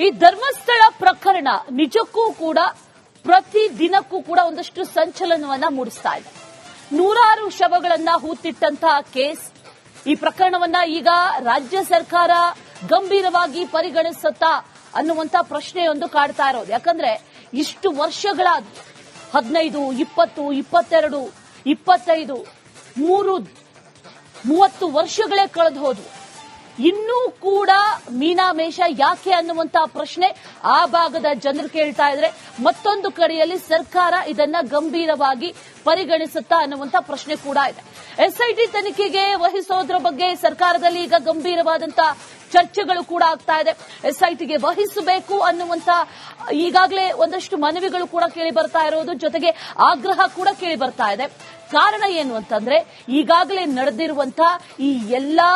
ಈ ಧರ್ಮಸ್ಥಳ ಪ್ರಕರಣ ನಿಜಕ್ಕೂ ಕೂಡ ಪ್ರತಿ ದಿನಕ್ಕೂ ಕೂಡ ಒಂದಷ್ಟು ಸಂಚಲನವನ್ನ ಮೂಡಿಸ್ತಾ ಇದೆ. ನೂರಾರು ಶವಗಳನ್ನ ಹೂತಿಟ್ಟಂತಹ ಕೇಸ್. ಈ ಪ್ರಕರಣವನ್ನ ಈಗ ರಾಜ್ಯ ಸರ್ಕಾರ ಗಂಭೀರವಾಗಿ ಪರಿಗಣಿಸುತ್ತಾ ಅನ್ನುವಂತ ಪ್ರಶ್ನೆಯೊಂದು ಕಾಡ್ತಾ ಇರೋದು. ಯಾಕಂದ್ರೆ ಇಷ್ಟು ವರ್ಷಗಳಾದ 15, 20, 22, 25, 30 ವರ್ಷಗಳೇ ಕಳೆದು ಹೋದ್ವು. ಇನ್ನೂ ಕೂಡ ಮೀನಾಮೇಷ ಯಾಕೆ ಅನ್ನುವಂತ ಪ್ರಶ್ನೆ ಆ ಭಾಗದ ಜನರು ಕೇಳ್ತಾ ಇದ್ರೆ, ಮತ್ತೊಂದು ಕಡೆಯಲ್ಲಿ ಸರ್ಕಾರ ಇದನ್ನ ಗಂಭೀರವಾಗಿ ಪರಿಗಣಿಸುತ್ತಾ ಅನ್ನುವಂತ ಪ್ರಶ್ನೆ ಕೂಡ ಇದೆ. ಎಸ್ಐಟಿ ತನಿಖೆಗೆ ವಹಿಸೋದ್ರ ಬಗ್ಗೆ ಸರ್ಕಾರದಲ್ಲಿ ಈಗ ಗಂಭೀರವಾದಂತ ಚರ್ಚೆಗಳು ಕೂಡ ಆಗ್ತಾ ಇದೆ. ಎಸ್ಐಟಿಗೆ ವಹಿಸಬೇಕು ಅನ್ನುವಂತ ಈಗಾಗಲೇ ಒಂದಷ್ಟು ಮನವಿಗಳು ಕೂಡ ಕೇಳಿ ಬರ್ತಾ ಇರೋದು, ಜೊತೆಗೆ ಆಗ್ರಹ ಕೂಡ ಕೇಳಿ ಬರ್ತಾ ಇದೆ. ಕಾರಣ ಏನು ಅಂತಂದ್ರೆ, ಈಗಾಗಲೇ ನಡೆದಿರುವಂತಹ ಈ ಎಲ್ಲಾ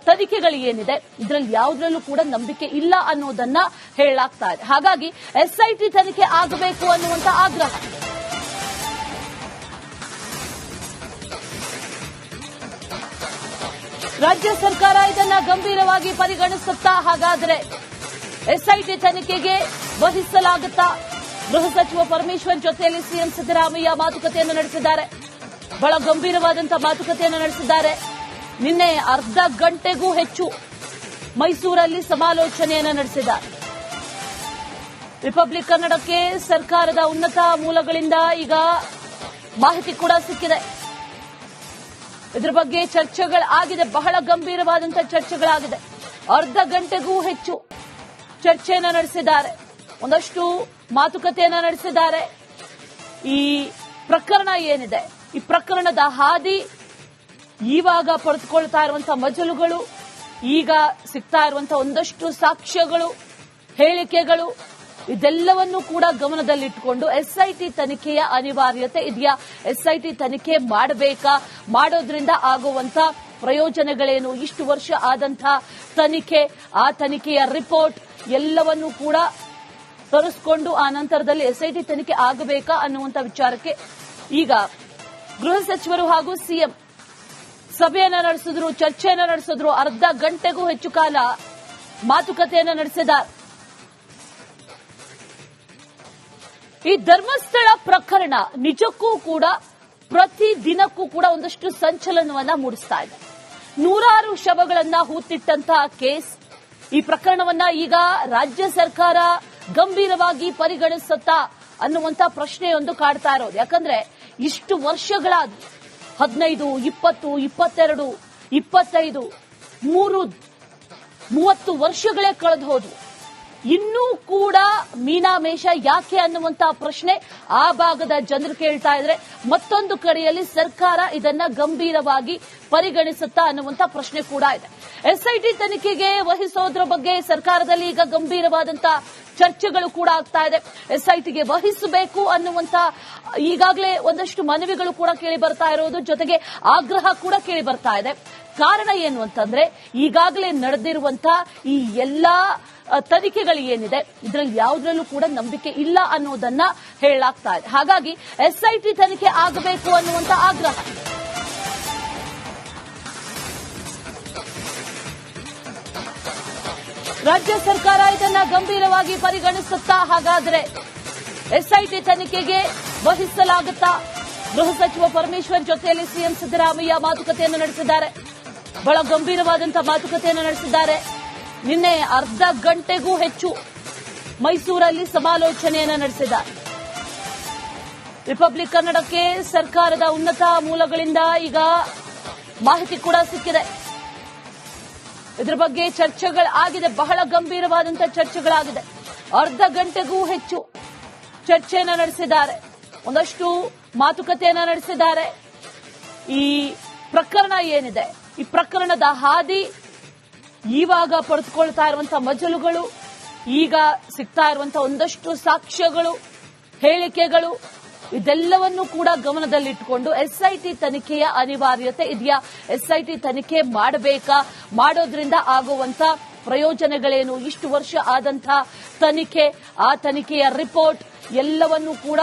ತನಿಖೆಗಳು ಏನಿದೆ ಇದರಲ್ಲಿ ಯಾವುದರಲ್ಲೂ ಕೂಡ ನಂಬಿಕೆ ಇಲ್ಲ ಅನ್ನೋದನ್ನ ಹೇಳಲಾಗ್ತಾ ಇದೆ. ಹಾಗಾಗಿ ಎಸ್ಐಟಿ ತನಿಖೆ ಆಗಬೇಕು ಅನ್ನುವಂತ ಆಗ್ರಹ. ರಾಜ್ಯ ಸರ್ಕಾರ ಇದನ್ನ ಗಂಭೀರವಾಗಿ ಪರಿಗಣಿಸುತ್ತಾ ಹಾಗಾದ್ರೆ ಎಸ್ಐಟಿ ತನಿಖೆಗೆ ವಹಿಸಲಾಗುತ್ತಾ? ಗೃಹ ಸಚಿವ ಪರಮೇಶ್ವರ್ ಜೊತೆಯಲ್ಲಿ ಸಿಎಂ ಸಿದ್ದರಾಮಯ್ಯ ಮಾತುಕತೆಯನ್ನು ನಡೆಸಿದ್ದಾರೆ. ಬಹಳ ಗಂಭೀರವಾದಂತಹ ಮಾತುಕತೆಯನ್ನು ನಡೆಸಿದ್ದಾರೆ. ನಿನ್ನೆ ಅರ್ಧ ಗಂಟೆಗೂ ಹೆಚ್ಚು ಮೈಸೂರಲ್ಲಿ ಸಮಾಲೋಚನೆಯನ್ನು ನಡೆಸಿದ್ದಾರೆ. ರಿಪಬ್ಲಿಕ್ ಕನ್ನಡಕ್ಕೆ ಸರ್ಕಾರದ ಉನ್ನತ ಮೂಲಗಳಿಂದ ಈಗ ಮಾಹಿತಿ ಕೂಡ ಸಿಕ್ಕಿದೆ. ಇದರ ಬಗ್ಗೆ ಚರ್ಚೆಗಳಾಗಿದೆ, ಬಹಳ ಗಂಭೀರವಾದಂತಹ ಚರ್ಚೆಗಳಾಗಿದೆ. ಅರ್ಧ ಗಂಟೆಗೂ ಹೆಚ್ಚು ಚರ್ಚೆಯನ್ನು ನಡೆಸಿದ್ದಾರೆ, ಒಂದಷ್ಟು ಮಾತುಕತೆಯನ್ನು ನಡೆಸಿದ್ದಾರೆ. ಈ ಪ್ರಕರಣ ಏನಿದೆ, ಈ ಪ್ರಕರಣದ ಹಾದಿ, ಈವಾಗ ಪಡೆದುಕೊಳ್ತಾ ಇರುವಂತಹ ಮಜಲುಗಳು, ಈಗ ಸಿಗ್ತಾ ಇರುವಂತಹ ಒಂದಷ್ಟು ಸಾಕ್ಷ್ಯಗಳು, ಹೇಳಿಕೆಗಳು, ಇದೆಲ್ಲವನ್ನೂ ಕೂಡ ಗಮನದಲ್ಲಿಟ್ಟುಕೊಂಡು ಎಸ್ಐಟಿ ತನಿಖೆಯ ಅನಿವಾರ್ಯತೆ ಇದೆಯಾ? ಎಸ್ಐಟಿ ತನಿಖೆ ಮಾಡಬೇಕಾ? ಮಾಡೋದ್ರಿಂದ ಆಗುವಂತ ಪ್ರಯೋಜನಗಳೇನು? ಇಷ್ಟು ವರ್ಷ ಆದಂತಹ ತನಿಖೆ, ಆ ತನಿಖೆಯ ರಿಪೋರ್ಟ್ ಎಲ್ಲವನ್ನೂ ಕೂಡ ತರಿಸಿಕೊಂಡು ಆ ನಂತರದಲ್ಲಿ ಎಸ್ಐಟಿ ತನಿಖೆ ಆಗಬೇಕಾ ಅನ್ನುವಂತ ವಿಚಾರಕ್ಕೆ ಈಗ ಗೃಹ ಸಚಿವರು ಹಾಗೂ ಸಿಎಂ ಸಭೆಯನ್ನ ನಡೆಸಿದ್ರು, ಚರ್ಚೆಯನ್ನ ನಡೆಸಿದ್ರು. ಅರ್ಧ ಗಂಟೆಗೂ ಹೆಚ್ಚು ಕಾಲ ಮಾತುಕತೆಯನ್ನ ನಡೆಸಿದ್ದಾರೆ. ಈ ಧರ್ಮಸ್ಥಳ ಪ್ರಕರಣ ನಿಜಕ್ಕೂ ಕೂಡ ಪ್ರತಿ ದಿನಕ್ಕೂ ಕೂಡ ಒಂದಷ್ಟು ಸಂಚಲನವನ್ನ ಮೂಡಿಸ್ತಾ ಇದೆ. ನೂರಾರು ಶವಗಳನ್ನ ಹೂತಿಟ್ಟಂತಹ ಕೇಸ್. ಈ ಪ್ರಕರಣವನ್ನ ಈಗ ರಾಜ್ಯ ಸರ್ಕಾರ ಗಂಭೀರವಾಗಿ ಪರಿಗಣಿಸುತ್ತಾ ಅನ್ನುವಂತ ಪ್ರಶ್ನೆಯೊಂದು ಕಾಡ್ತಾ ಇರೋದು. ಯಾಕಂದ್ರೆ ಇಷ್ಟು ವರ್ಷಗಳಾದ 15, 20, 22, 25, 30 ವರ್ಷಗಳೇ ಕಳೆದು ಹೋದ್ವು. ಇನ್ನೂ ಕೂಡ ಮೀನಾಮೇಷ ಯಾಕೆ ಅನ್ನುವಂತ ಪ್ರಶ್ನೆ ಆ ಭಾಗದ ಜನರು ಕೇಳ್ತಾ ಇದ್ರೆ, ಮತ್ತೊಂದು ಕಡೆಯಲ್ಲಿ ಸರ್ಕಾರ ಇದನ್ನ ಗಂಭೀರವಾಗಿ ಪರಿಗಣಿಸುತ್ತಾ ಅನ್ನುವಂತ ಪ್ರಶ್ನೆ ಕೂಡ ಇದೆ. ಎಸ್ಐಟಿ ತನಿಖೆಗೆ ವಹಿಸೋದ್ರ ಬಗ್ಗೆ ಸರ್ಕಾರದಲ್ಲಿ ಈಗ ಗಂಭೀರವಾದಂತಹ ಚರ್ಚೆಗಳು ಕೂಡ ಆಗ್ತಾ ಇದೆ. ಎಸ್ಐಟಿಗೆ ವಹಿಸಬೇಕು ಅನ್ನುವಂತ ಈಗಾಗಲೇ ಒಂದಷ್ಟು ಮನವಿಗಳು ಕೂಡ ಕೇಳಿ ಬರ್ತಾ ಇರೋದು, ಜೊತೆಗೆ ಆಗ್ರಹ ಕೂಡ ಕೇಳಿ ಬರ್ತಾ ಇದೆ. ಕಾರಣ ಏನು ಅಂತಂದ್ರೆ, ಈಗಾಗಲೇ ನಡೆದಿರುವಂತಹ ಈ ಎಲ್ಲಾ ತನಿಖೆಗಳು ಏನಿದೆ ಇದರಲ್ಲಿ ಯಾವುದರಲ್ಲೂ ಕೂಡ ನಂಬಿಕೆ ಇಲ್ಲ ಅನ್ನೋದನ್ನ ಹೇಳಲಾಗ್ತಾ ಇದೆ. ಹಾಗಾಗಿ ಎಸ್ಐಟಿ ತನಿಖೆ ಆಗಬೇಕು ಅನ್ನುವಂತ ಆಗ್ರಹ. ರಾಜ್ಯ ಸರ್ಕಾರ ಇದನ್ನ ಗಂಭೀರವಾಗಿ ಪರಿಗಣಿಸುತ್ತಾ ಹಾಗಾದ್ರೆ ಎಸ್ಐಟಿ ತನಿಖೆಗೆ ವಹಿಸಲಾಗುತ್ತಾ? ಗೃಹ ಸಚಿವ ಪರಮೇಶ್ವರ್ ಜೊತೆಯಲ್ಲಿ ಸಿಎಂ ಸಿದ್ದರಾಮಯ್ಯ ಮಾತುಕತೆಯನ್ನು ನಡೆಸಿದ್ದಾರೆ. ಬಹಳ ಗಂಭೀರವಾದಂತಹ ಮಾತುಕತೆಯನ್ನು ನಡೆಸಿದ್ದಾರೆ. ನಿನ್ನೆ ಅರ್ಧ ಗಂಟೆಗೂ ಹೆಚ್ಚು ಮೈಸೂರಲ್ಲಿ ಸಮಾಲೋಚನೆಯನ್ನು ನಡೆಸಿದ್ದಾರೆ. ರಿಪಬ್ಲಿಕ್ ಕನ್ನಡಕ್ಕೆ ಸರ್ಕಾರದ ಉನ್ನತ ಮೂಲಗಳಿಂದ ಈಗ ಮಾಹಿತಿ ಕೂಡ ಸಿಕ್ಕಿದೆ. ಇದರ ಬಗ್ಗೆ ಚರ್ಚೆಗಳಾಗಿದೆ, ಬಹಳ ಗಂಭೀರವಾದಂತಹ ಚರ್ಚೆಗಳಾಗಿದೆ. ಅರ್ಧ ಗಂಟೆಗೂ ಹೆಚ್ಚು ಚರ್ಚೆಯನ್ನು ನಡೆಸಿದ್ದಾರೆ, ಒಂದಷ್ಟು ಮಾತುಕತೆಯನ್ನು ನಡೆಸಿದ್ದಾರೆ. ಈ ಪ್ರಕರಣ ಏನಿದೆ, ಈ ಪ್ರಕರಣದ ಹಾದಿ, ಈವಾಗ ಪಡೆದುಕೊಳ್ತಾ ಇರುವಂತಹ ಮಜಲುಗಳು, ಈಗ ಸಿಗ್ತಾ ಇರುವಂತಹ ಒಂದಷ್ಟು ಸಾಕ್ಷ್ಯಗಳು, ಹೇಳಿಕೆಗಳು, ಇದೆಲ್ಲವನ್ನೂ ಕೂಡ ಗಮನದಲ್ಲಿಟ್ಟುಕೊಂಡು ಎಸ್ಐಟಿ ತನಿಖೆಯ ಅನಿವಾರ್ಯತೆ ಇದೆಯಾ? ಎಸ್ಐಟಿ ತನಿಖೆ ಮಾಡಬೇಕಾ? ಮಾಡೋದ್ರಿಂದ ಆಗುವಂತ ಪ್ರಯೋಜನಗಳೇನು? ಇಷ್ಟು ವರ್ಷ ಆದಂತಹ ತನಿಖೆ, ಆ ತನಿಖೆಯ ರಿಪೋರ್ಟ್ ಎಲ್ಲವನ್ನೂ ಕೂಡ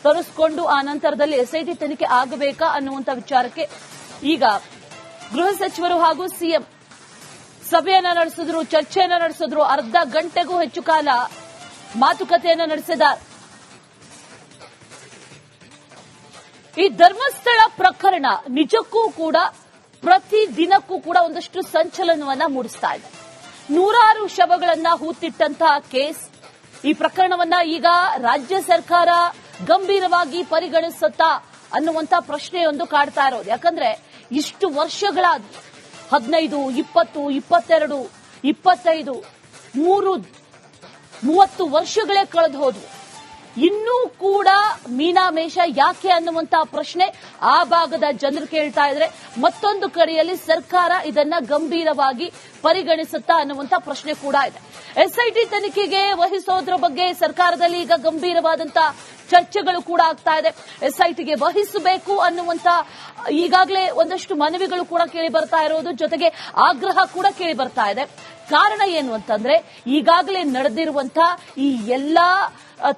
ತರಿಸಿಕೊಂಡು ಆ ನಂತರದಲ್ಲಿ ಎಸ್ಐಟಿ ತನಿಖೆ ಆಗಬೇಕಾ ಅನ್ನುವಂತ ವಿಚಾರಕ್ಕೆ ಈಗ ಗೃಹ ಸಚಿವರು ಹಾಗೂ ಸಿಎಂ ಸಭೆಯನ್ನ ನಡೆಸಿದ್ರು, ಚರ್ಚೆಯನ್ನ ನಡೆಸಿದ್ರು. ಅರ್ಧ ಗಂಟೆಗೂ ಹೆಚ್ಚು ಕಾಲ ಮಾತುಕತೆಯನ್ನ ನಡೆಸಿದ್ದಾರೆ. ಈ ಧರ್ಮಸ್ಥಳ ಪ್ರಕರಣ ನಿಜಕ್ಕೂ ಕೂಡ ಪ್ರತಿ ದಿನಕ್ಕೂ ಕೂಡ ಒಂದಷ್ಟು ಸಂಚಲನವನ್ನ ಮೂಡಿಸ್ತಾ ಇದೆ. ನೂರಾರು ಶವಗಳನ್ನ ಹೂತಿಟ್ಟಂತಹ ಕೇಸ್. ಈ ಪ್ರಕರಣವನ್ನ ಈಗ ರಾಜ್ಯ ಸರ್ಕಾರ ಗಂಭೀರವಾಗಿ ಪರಿಗಣಿಸುತ್ತಾ ಅನ್ನುವಂತ ಪ್ರಶ್ನೆಯೊಂದು ಕಾಡ್ತಾ ಇರೋದು. ಯಾಕಂದ್ರೆ ಇಷ್ಟು ವರ್ಷಗಳಾದ 15, 20, 22, 25, 30 ವರ್ಷಗಳೇ ಕಳೆದು ಹೋದ್ವು. ಇನ್ನೂ ಕೂಡ ಮೀನಾಮೇಷ ಯಾಕೆ ಅನ್ನುವಂತ ಪ್ರಶ್ನೆ ಆ ಭಾಗದ ಜನರು ಕೇಳ್ತಾ ಇದ್ರೆ, ಮತ್ತೊಂದು ಕಡೆಯಲ್ಲಿ ಸರ್ಕಾರ ಇದನ್ನ ಗಂಭೀರವಾಗಿ ಪರಿಗಣಿಸುತ್ತಾ ಅನ್ನುವಂತ ಪ್ರಶ್ನೆ ಕೂಡ ಇದೆ. ಎಸ್ಐಟಿ ತನಿಖೆಗೆ ವಹಿಸೋದ್ರ ಬಗ್ಗೆ ಸರ್ಕಾರದಲ್ಲಿ ಈಗ ಗಂಭೀರವಾದಂತ ಚರ್ಚೆಗಳು ಕೂಡ ಆಗ್ತಾ ಇದೆ. ಎಸ್ಐಟಿಗೆ ವಹಿಸಬೇಕು ಅನ್ನುವಂತ ಈಗಾಗಲೇ ಒಂದಷ್ಟು ಮನವಿಗಳು ಕೂಡ ಕೇಳಿ ಬರ್ತಾ ಇರೋದು, ಜೊತೆಗೆ ಆಗ್ರಹ ಕೂಡ ಕೇಳಿ ಬರ್ತಾ ಇದೆ. ಕಾರಣ ಏನು ಅಂತಂದ್ರೆ, ಈಗಾಗಲೇ ನಡೆದಿರುವಂತಹ ಈ ಎಲ್ಲಾ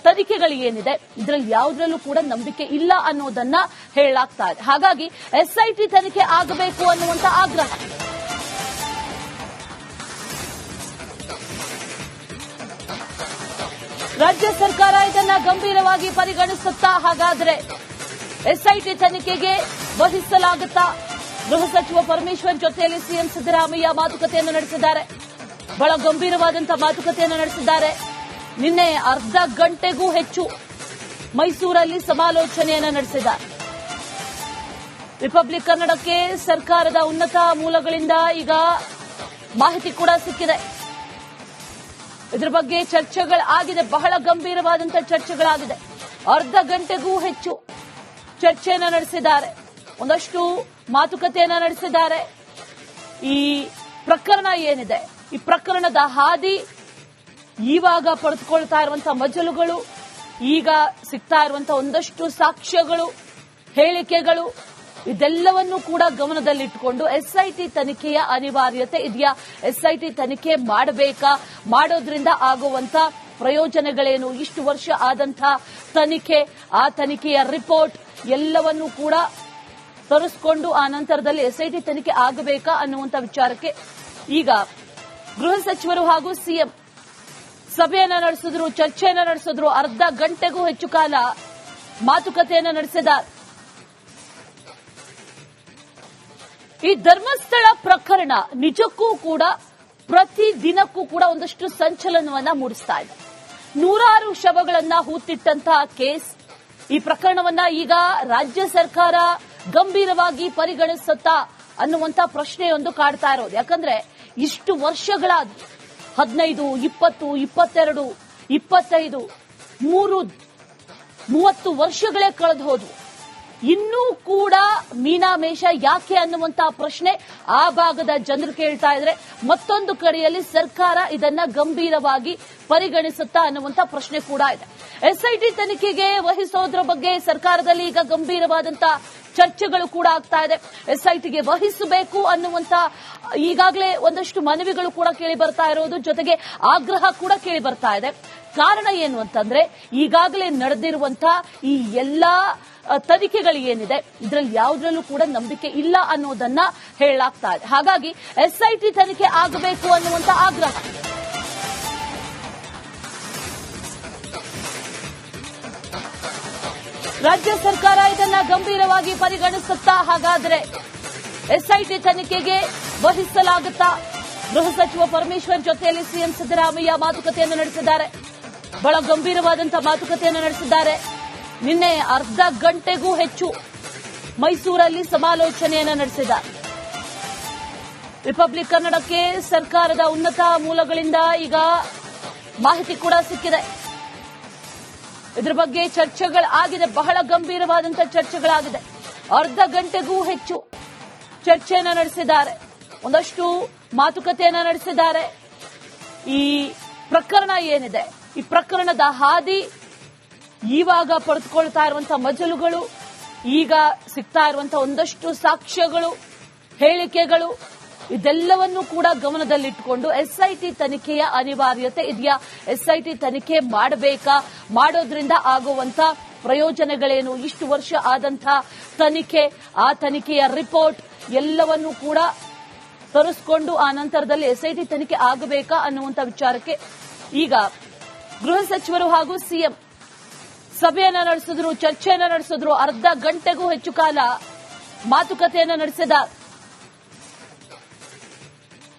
ತನಿಖೆಗಳು ಏನಿದೆ ಇದರಲ್ಲಿ ಯಾವುದರಲ್ಲೂ ಕೂಡ ನಂಬಿಕೆ ಇಲ್ಲ ಅನ್ನೋದನ್ನ ಹೇಳಲಾಗ್ತಾ ಇದೆ. ಹಾಗಾಗಿ ಎಸ್ಐಟಿ ತನಿಖೆ ಆಗಬೇಕು ಅನ್ನುವಂತ ಆಗ್ರಹ. ರಾಜ್ಯ ಸರ್ಕಾರ ಇದನ್ನ ಗಂಭೀರವಾಗಿ ಪರಿಗಣಿಸುತ್ತಾ ಹಾಗಾದ್ರೆ ಎಸ್ಐಟಿ ತನಿಖೆಗೆ ವಹಿಸಲಾಗುತ್ತಾ? ಗೃಹ ಸಚಿವ ಪರಮೇಶ್ವರ್ ಜೊತೆಯಲ್ಲಿ ಸಿಎಂ ಸಿದ್ದರಾಮಯ್ಯ ಮಾತುಕತೆಯನ್ನು ನಡೆಸಿದ್ದಾರೆ. ಬಹಳ ಗಂಭೀರವಾದಂತಹ ಮಾತುಕತೆಯನ್ನು ನಡೆಸಿದ್ದಾರೆ. ನಿನ್ನೆ ಅರ್ಧ ಗಂಟೆಗೂ ಹೆಚ್ಚು ಮೈಸೂರಲ್ಲಿ ಸಮಾಲೋಚನೆಯನ್ನು ನಡೆಸಿದ್ದಾರೆ. ರಿಪಬ್ಲಿಕ್ ಕನ್ನಡಕ್ಕೆ ಸರ್ಕಾರದ ಉನ್ನತ ಮೂಲಗಳಿಂದ ಈಗ ಮಾಹಿತಿ ಕೂಡ ಸಿಕ್ಕಿದೆ. ಇದರ ಬಗ್ಗೆ ಚರ್ಚೆಗಳಾಗಿದೆ, ಬಹಳ ಗಂಭೀರವಾದಂತಹ ಚರ್ಚೆಗಳಾಗಿದೆ. ಅರ್ಧ ಗಂಟೆಗೂ ಹೆಚ್ಚು ಚರ್ಚೆಯನ್ನು ನಡೆಸಿದ್ದಾರೆ, ಒಂದಷ್ಟು ಮಾತುಕತೆಯನ್ನು ನಡೆಸಿದ್ದಾರೆ. ಈ ಪ್ರಕರಣ ಏನಿದೆ, ಈ ಪ್ರಕರಣದ ಹಾದಿ, ಈವಾಗ ಪಡೆದುಕೊಳ್ತಾ ಇರುವಂತಹ ಮಜಲುಗಳು, ಈಗ ಸಿಗ್ತಾ ಇರುವಂತಹ ಒಂದಷ್ಟು ಸಾಕ್ಷ್ಯಗಳು, ಹೇಳಿಕೆಗಳು, ಇದೆಲ್ಲವನ್ನೂ ಕೂಡ ಗಮನದಲ್ಲಿಟ್ಟುಕೊಂಡು ಎಸ್ಐಟಿ ತನಿಖೆಯ ಅನಿವಾರ್ಯತೆ ಇದೆಯಾ? ಎಸ್ಐಟಿ ತನಿಖೆ ಮಾಡಬೇಕಾ? ಮಾಡೋದ್ರಿಂದ ಆಗುವಂತ ಪ್ರಯೋಜನಗಳೇನು? ಇಷ್ಟು ವರ್ಷ ಆದಂತಹ ತನಿಖೆ, ಆ ತನಿಖೆಯ ರಿಪೋರ್ಟ್ ಎಲ್ಲವನ್ನೂ ಕೂಡ ತರಿಸಿಕೊಂಡು ಆ ನಂತರದಲ್ಲಿ ಎಸ್ಐಟಿ ತನಿಖೆ ಆಗಬೇಕಾ ಅನ್ನುವಂತ ವಿಚಾರಕ್ಕೆ ಈಗ ಗೃಹ ಸಚಿವರು ಹಾಗೂ ಸಿಎಂ ಸಭೆಯನ್ನ ನಡೆಸಿದ್ರು, ಚರ್ಚೆಯನ್ನ ನಡೆಸಿದ್ರು. ಅರ್ಧ ಗಂಟೆಗೂ ಹೆಚ್ಚು ಕಾಲ ಮಾತುಕತೆಯನ್ನು ನಡೆಸಿದ್ದಾರೆ. ಈ ಧರ್ಮಸ್ಥಳ ಪ್ರಕರಣ ನಿಜಕ್ಕೂ ಕೂಡ ಪ್ರತಿ ದಿನಕ್ಕೂ ಕೂಡ ಒಂದಷ್ಟು ಸಂಚಲನವನ್ನ ಮೂಡಿಸ್ತಾ ಇದೆ. ನೂರಾರು ಶವಗಳನ್ನ ಹೂತಿಟ್ಟಂತಹ ಕೇಸ್. ಈ ಪ್ರಕರಣವನ್ನ ಈಗ ರಾಜ್ಯ ಸರ್ಕಾರ ಗಂಭೀರವಾಗಿ ಪರಿಗಣಿಸುತ್ತಾ ಅನ್ನುವಂತ ಪ್ರಶ್ನೆಯೊಂದು ಕಾಡ್ತಾ ಇರೋದು. ಯಾಕಂದ್ರೆ ಇಷ್ಟು ವರ್ಷಗಳಾದ 15, 20, 22, 25, 30 ವರ್ಷಗಳೇ ಕಳೆದು ಹೋದ್ವು. ಇನ್ನೂ ಕೂಡ ಮೀನಾಮೇಷ ಯಾಕೆ ಅನ್ನುವಂತ ಪ್ರಶ್ನೆ ಆ ಭಾಗದ ಜನರು ಕೇಳ್ತಾ ಇದ್ರೆ, ಮತ್ತೊಂದು ಕಡೆಯಲ್ಲಿ ಸರ್ಕಾರ ಇದನ್ನ ಗಂಭೀರವಾಗಿ ಪರಿಗಣಿಸುತ್ತಾ ಅನ್ನುವಂತ ಪ್ರಶ್ನೆ ಕೂಡ ಇದೆ. ಎಸ್ಐಟಿ ತನಿಖೆಗೆ ವಹಿಸೋದ್ರ ಬಗ್ಗೆ ಸರ್ಕಾರದಲ್ಲಿ ಈಗ ಗಂಭೀರವಾದಂತ ಚರ್ಚೆಗಳು ಕೂಡ ಆಗ್ತಾ ಇದೆ. ಎಸ್ಐಟಿಗೆ ವಹಿಸಬೇಕು ಅನ್ನುವಂತ ಈಗಾಗಲೇ ಒಂದಷ್ಟು ಮನವಿಗಳು ಕೂಡ ಕೇಳಿ ಬರ್ತಾ ಇರೋದು, ಜೊತೆಗೆ ಆಗ್ರಹ ಕೂಡ ಕೇಳಿ ಬರ್ತಾ ಇದೆ. ಕಾರಣ ಏನು ಅಂತಂದ್ರೆ, ಈಗಾಗಲೇ ನಡೆದಿರುವಂತಹ ಈ ಎಲ್ಲಾ ತನಿಖೆಗಳು ಏನಿದೆ ಇದರಲ್ಲಿ ಯಾವುದರಲ್ಲೂ ಕೂಡ ನಂಬಿಕೆ ಇಲ್ಲ ಅನ್ನೋದನ್ನ ಹೇಳಲಾಗ್ತಾ ಇದೆ. ಹಾಗಾಗಿ ಎಸ್ಐಟಿ ತನಿಖೆ ಆಗಬೇಕು ಅನ್ನುವಂತ ಆಗ್ರಹ. ರಾಜ್ಯ ಸರ್ಕಾರ ಇದನ್ನ ಗಂಭೀರವಾಗಿ ಪರಿಗಣಿಸುತ್ತಾ ಹಾಗಾದ್ರೆ ಎಸ್ಐಟಿ ತನಿಖೆಗೆ ವಹಿಸಲಾಗುತ್ತಾ? ಗೃಹ ಸಚಿವ ಪರಮೇಶ್ವರ್ ಜೊತೆಯಲ್ಲಿ ಸಿಎಂ ಸಿದ್ದರಾಮಯ್ಯ ಮಾತುಕತೆಯನ್ನು ನಡೆಸಿದ್ದಾರೆ. ಬಹಳ ಗಂಭೀರವಾದಂತಹ ಮಾತುಕತೆಯನ್ನು ನಡೆಸಿದ್ದಾರೆ. ನಿನ್ನೆ ಅರ್ಧ ಗಂಟೆಗೂ ಹೆಚ್ಚು ಮೈಸೂರಲ್ಲಿ ಸಮಾಲೋಚನೆಯನ್ನು ನಡೆಸಿದ್ದಾರೆ. ರಿಪಬ್ಲಿಕ್ ಕನ್ನಡಕ್ಕೆ ಸರ್ಕಾರದ ಉನ್ನತ ಮೂಲಗಳಿಂದ ಈಗ ಮಾಹಿತಿ ಕೂಡ ಸಿಕ್ಕಿದೆ. ಇದರ ಬಗ್ಗೆ ಚರ್ಚೆಗಳಾಗಿದೆ, ಬಹಳ ಗಂಭೀರವಾದಂತಹ ಚರ್ಚೆಗಳಾಗಿದೆ. ಅರ್ಧ ಗಂಟೆಗೂ ಹೆಚ್ಚು ಚರ್ಚೆಯನ್ನು ನಡೆಸಿದ್ದಾರೆ, ಒಂದಷ್ಟು ಮಾತುಕತೆಯನ್ನು ನಡೆಸಿದ್ದಾರೆ. ಈ ಪ್ರಕರಣ ಏನಿದೆ, ಈ ಪ್ರಕರಣದ ಹಾದಿ, ಈವಾಗ ಪಡೆದುಕೊಳ್ತಾ ಇರುವಂತಹ ಮಜಲುಗಳು, ಈಗ ಸಿಗ್ತಾ ಇರುವಂತಹ ಒಂದಷ್ಟು ಸಾಕ್ಷ್ಯಗಳು, ಹೇಳಿಕೆಗಳು, ಇದೆಲ್ಲವನ್ನೂ ಕೂಡ ಗಮನದಲ್ಲಿಟ್ಟುಕೊಂಡು ಎಸ್ಐಟಿ ತನಿಖೆಯ ಅನಿವಾರ್ಯತೆ ಇದೆಯಾ? ಎಸ್ಐಟಿ ತನಿಖೆ ಮಾಡಬೇಕಾ? ಮಾಡೋದ್ರಿಂದ ಆಗುವಂತ ಪ್ರಯೋಜನಗಳೇನು? ಇಷ್ಟು ವರ್ಷ ಆದಂತಹ ತನಿಖೆ, ಆ ತನಿಖೆಯ ರಿಪೋರ್ಟ್ ಎಲ್ಲವನ್ನೂ ಕೂಡ ತರಿಸಿಕೊಂಡು ಆ ನಂತರದಲ್ಲಿ ಎಸ್ಐಟಿ ತನಿಖೆ ಆಗಬೇಕಾ ಅನ್ನುವಂತ ವಿಚಾರಕ್ಕೆ ಈಗ ಗೃಹ ಸಚಿವರು ಹಾಗೂ ಸಿಎಂ ಸಭೆಯನ್ನ ನಡೆಸಿದ್ರು, ಚರ್ಚೆಯನ್ನ ನಡೆಸಿದ್ರು. ಅರ್ಧ ಗಂಟೆಗೂ ಹೆಚ್ಚು ಕಾಲ ಮಾತುಕತೆಯನ್ನ ನಡೆಸಿದ